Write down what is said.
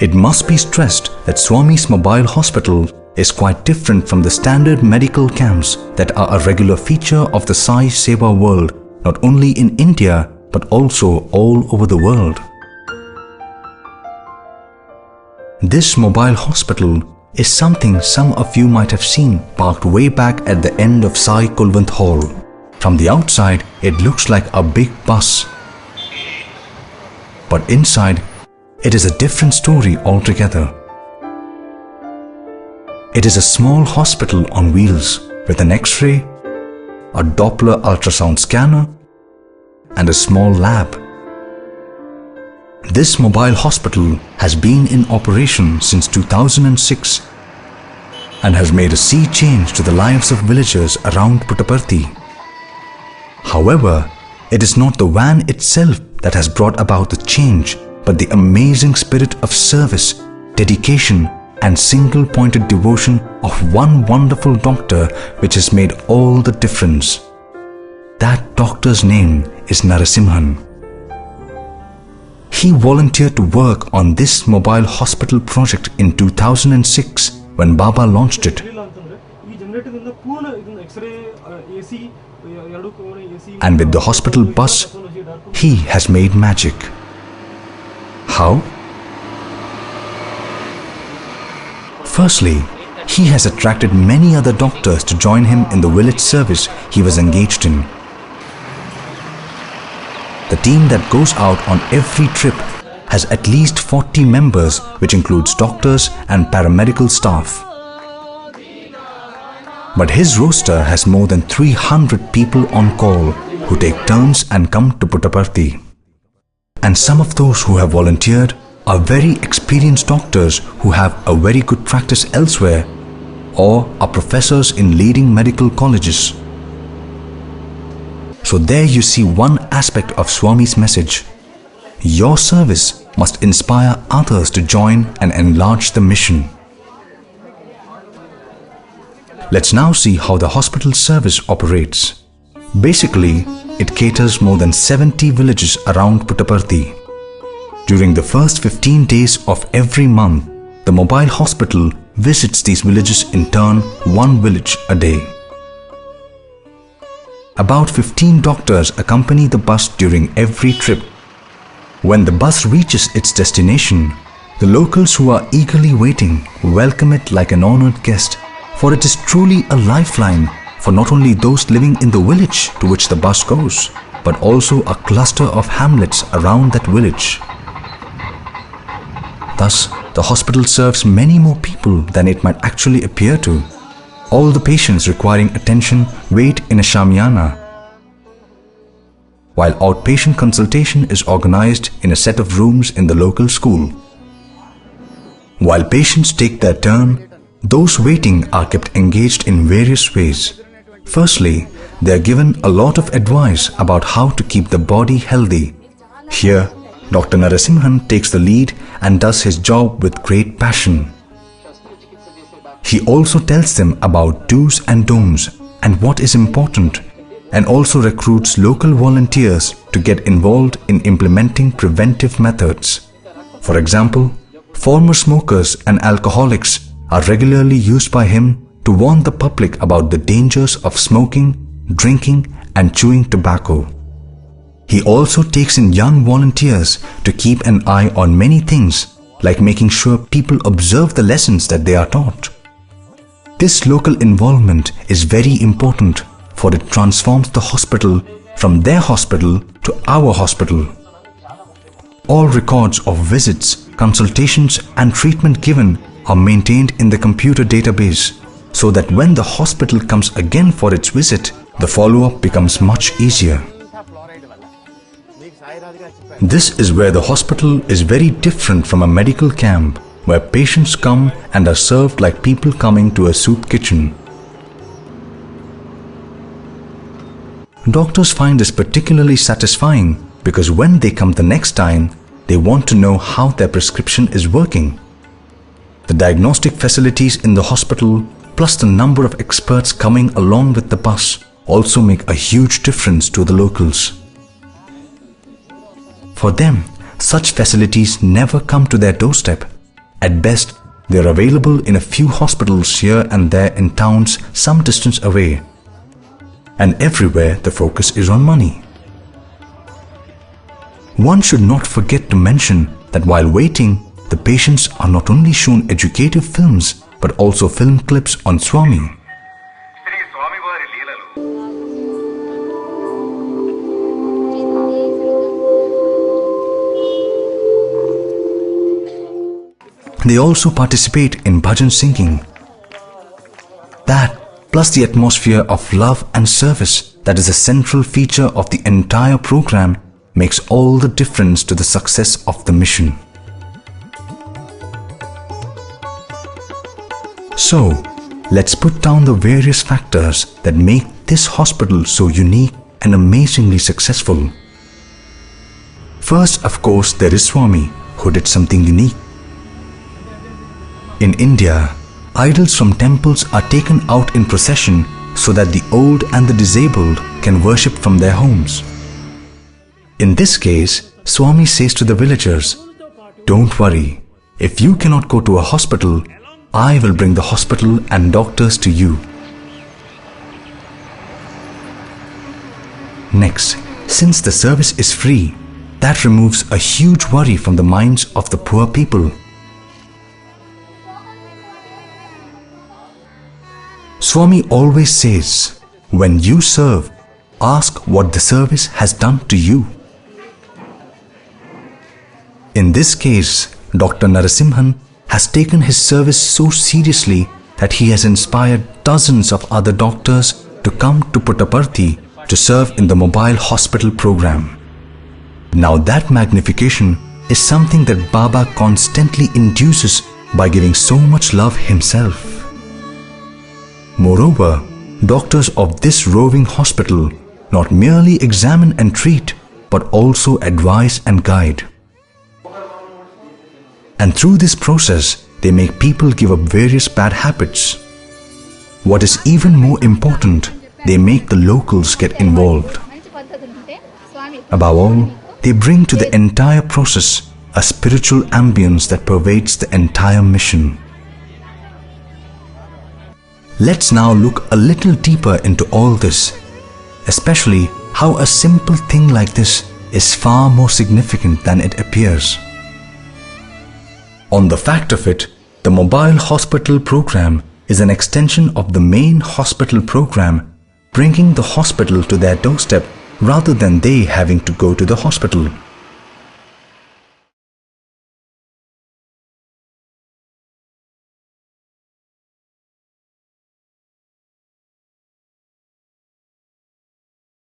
It must be stressed that Swami's mobile hospital is quite different from the standard medical camps that are a regular feature of the Sai Seva world, not only in India but also all over the world. This mobile hospital is something some of you might have seen parked way back at the end of Sai Kulwant Hall. From the outside, it looks like a big bus. But inside, it is a different story altogether. It is a small hospital on wheels with an X-ray, a Doppler ultrasound scanner, and a small lab. This mobile hospital has been in operation since 2006 and has made a sea change to the lives of villagers around Puttaparthi. However, it is not the van itself that has brought about the change, but the amazing spirit of service, dedication, and single-pointed devotion of one wonderful doctor which has made all the difference. That doctor's name is Narasimhan. He volunteered to work on this mobile hospital project in 2006 when Baba launched it. And with the hospital bus, he has made magic. How? Firstly, he has attracted many other doctors to join him in the village service he was engaged in. The team that goes out on every trip has at least 40 members, which includes doctors and paramedical staff. But his roster has more than 300 people on call who take turns and come to Puttaparthi. And some of those who have volunteered are very experienced doctors who have a very good practice elsewhere or are professors in leading medical colleges. So there you see one aspect of Swami's message. Your service must inspire others to join and enlarge the mission. Let's now see how the hospital service operates. Basically, it caters more than 70 villages around Puttaparthi. During the first 15 days of every month, the mobile hospital visits these villages in turn, one village a day. About 15 doctors accompany the bus during every trip. When the bus reaches its destination, the locals who are eagerly waiting welcome it like an honored guest, for it is truly a lifeline for not only those living in the village to which the bus goes, but also a cluster of hamlets around that village. Thus, the hospital serves many more people than it might actually appear to. All the patients requiring attention wait in a shamiana, while outpatient consultation is organized in a set of rooms in the local school. While patients take their turn, those waiting are kept engaged in various ways. Firstly, they are given a lot of advice about how to keep the body healthy. Here, Dr. Narasimhan takes the lead and does his job with great passion. He also tells them about do's and don'ts and what is important, and also recruits local volunteers to get involved in implementing preventive methods. For example, former smokers and alcoholics are regularly used by him to warn the public about the dangers of smoking, drinking, and chewing tobacco. He also takes in young volunteers to keep an eye on many things, like making sure people observe the lessons that they are taught. This local involvement is very important, for it transforms the hospital from their hospital to our hospital. All records of visits, consultations, and treatment given are maintained in the computer database, so that when the hospital comes again for its visit, the follow-up becomes much easier. This is where the hospital is very different from a medical camp, where patients come and are served like people coming to a soup kitchen. Doctors find this particularly satisfying because when they come the next time, they want to know how their prescription is working. The diagnostic facilities in the hospital, plus the number of experts coming along with the bus, also make a huge difference to the locals. For them, such facilities never come to their doorstep, At best, they are available in a few hospitals here and there in towns some distance away. And everywhere the focus is on money. One should not forget to mention that while waiting, the patients are not only shown educative films but also film clips on Swami. They also participate in bhajan singing. That, plus the atmosphere of love and service that is a central feature of the entire program, makes all the difference to the success of the mission. So, let's put down the various factors that make this hospital so unique and amazingly successful. First, of course, there is Swami, who did something unique. In India, idols from temples are taken out in procession so that the old and the disabled can worship from their homes. In this case, Swami says to the villagers, "Don't worry, if you cannot go to a hospital, I will bring the hospital and doctors to you." Next, since the service is free, that removes a huge worry from the minds of the poor people. Swami always says, when you serve, ask what the service has done to you. In this case, Dr. Narasimhan has taken his service so seriously that he has inspired dozens of other doctors to come to Puttaparthi to serve in the mobile hospital program. Now that magnification is something that Baba constantly induces by giving so much love himself. Moreover, doctors of this roving hospital not merely examine and treat, but also advise and guide. And through this process, they make people give up various bad habits. What is even more important, they make the locals get involved. Above all, they bring to the entire process a spiritual ambience that pervades the entire mission. Let's now look a little deeper into all this, especially how a simple thing like this is far more significant than it appears. On the fact of it, the mobile hospital program is an extension of the main hospital program, bringing the hospital to their doorstep rather than they having to go to the hospital.